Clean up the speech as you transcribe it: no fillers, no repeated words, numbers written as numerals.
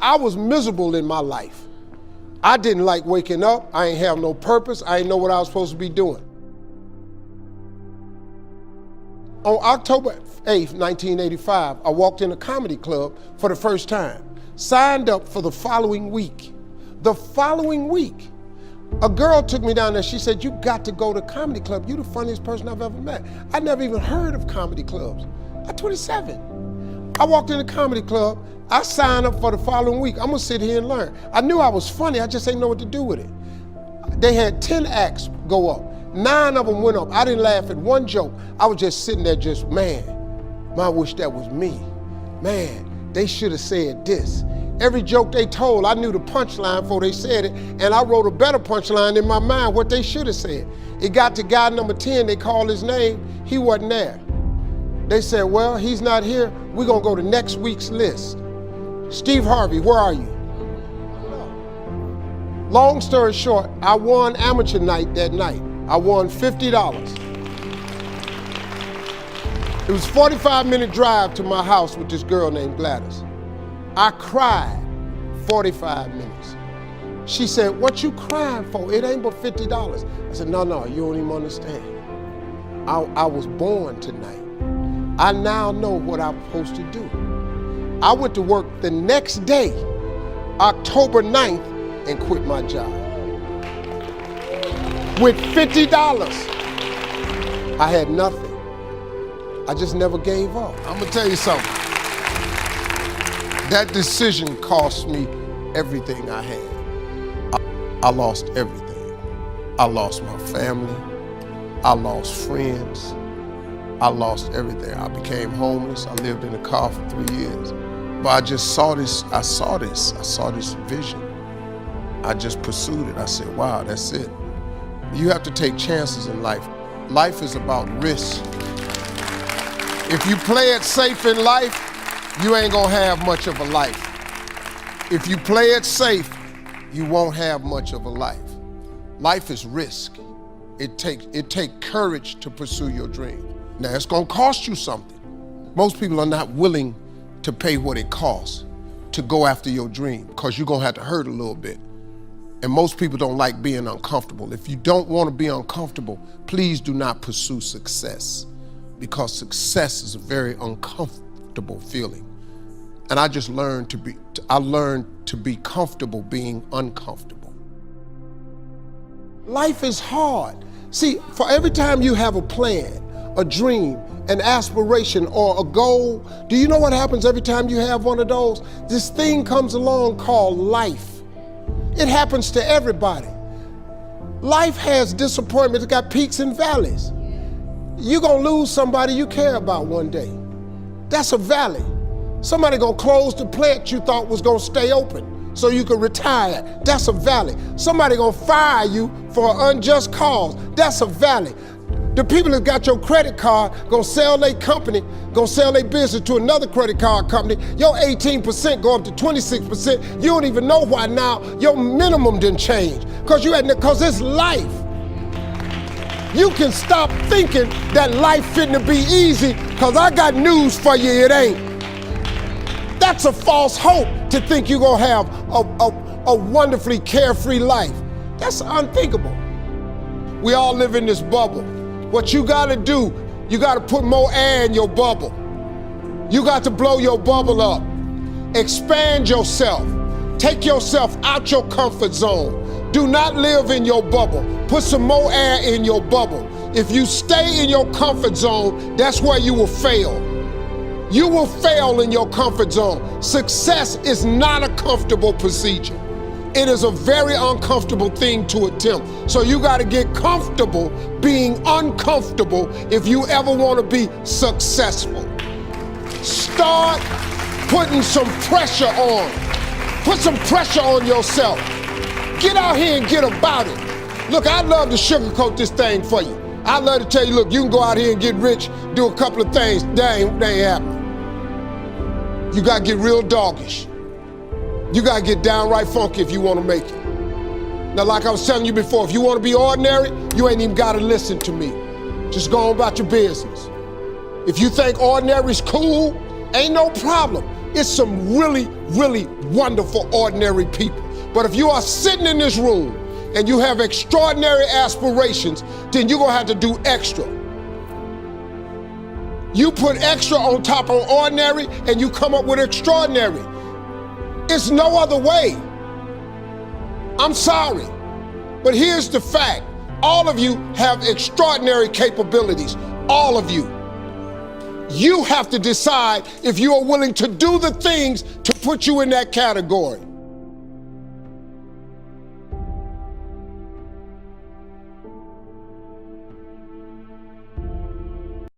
I was miserable in my life. I didn't like waking up. I ain't have no purpose. I didn't know what I was supposed to be doing. On October 8th, 1985, I walked in a comedy club for the first time, signed up for the following week. The following week, a girl took me down there. She said, "You got to go to comedy club. You're the funniest person I've ever met." I never even heard of comedy clubs. I'm 27. I walked in the comedy club. I signed up for the following week. I'm gonna sit here and learn. I knew I was funny. I just didn't know what to do with it. They had 10 acts go up. 9 of them went up. I didn't laugh at one joke. I was just sitting there just, man, I wish that was me. Man, they should have said this. Every joke they told, I knew the punchline before they said it, and I wrote a better punchline in my mind, what they should have said. It got to guy number 10, they called his name, he wasn't there. They said, well, he's not here, we're gonna go to next week's list. Steve Harvey, where are you? Long story short, I won amateur night that night. I won $50. It was a 45-minute drive to my house with this girl named Gladys. I cried 45 minutes. She said, "What you crying for? It ain't but $50. I said, no, you don't even understand. I was born tonight. I now know what I'm supposed to do. I went to work the next day, October 9th, and quit my job. With $50, I had nothing. I just never gave up. I'm gonna tell you something. That decision cost me everything I had. I lost everything. I lost my family. I lost friends. I lost everything. I became homeless. I lived in a car for 3 years. But I just saw this, I saw this vision. I just pursued it. I said, wow, that's it. You have to take chances in life. Life is about risk. If you play it safe in life, you ain't gonna have much of a life. If you play it safe, you won't have much of a life. Life is risk. It takes courage to pursue your dream. Now, it's gonna cost you something. Most people are not willing to pay what it costs to go after your dream, because you're gonna have to hurt a little bit. And most people don't like being uncomfortable. If you don't wanna be uncomfortable, please do not pursue success, because success is a very uncomfortable feeling. And I just learned to be comfortable being uncomfortable. Life is hard. See, for every time you have a plan, a dream, an aspiration, or a goal, do you know what happens every time you have one of those? This thing comes along called life. It happens to everybody. Life has disappointments, it's got peaks and valleys. You're gonna lose somebody you care about one day. That's a valley. Somebody gonna close the plant you thought was gonna stay open so you could retire. That's a valley. Somebody gonna fire you for an unjust cause. That's a valley. The people that got your credit card gonna sell their company, gonna sell their business to another credit card company. Your 18% go up to 26%. You don't even know why now. Your minimum didn't change because it's life. You can stop thinking that life fitting to be easy, because I got news for you, it ain't. That's a false hope to think you're gonna have a wonderfully carefree life. That's unthinkable. We all live in this bubble. What you gotta do, you gotta put more air in your bubble. You got to blow your bubble up. Expand yourself. Take yourself out your comfort zone. Do not live in your bubble. Put some more air in your bubble. If you stay in your comfort zone, that's where you will fail. You will fail in your comfort zone. Success is not a comfortable procedure. It is a very uncomfortable thing to attempt. So you gotta get comfortable being uncomfortable if you ever wanna be successful. Start putting some pressure on. Put some pressure on yourself. Get out here and get about it. Look, I'd love to sugarcoat this thing for you. I'd love to tell you, look, you can go out here and get rich, do a couple of things. That ain't happening. You gotta get real doggish. You gotta get downright funky if you wanna make it. Now, like I was telling you before, if you wanna be ordinary, you ain't even gotta listen to me. Just go on about your business. If you think ordinary is cool, ain't no problem. It's some really, really wonderful, ordinary people. But if you are sitting in this room and you have extraordinary aspirations, then you're gonna have to do extra. You put extra on top of ordinary and you come up with extraordinary. It's no other way. I'm sorry, but here's the fact. All of you have extraordinary capabilities, all of you. You have to decide if you are willing to do the things to put you in that category.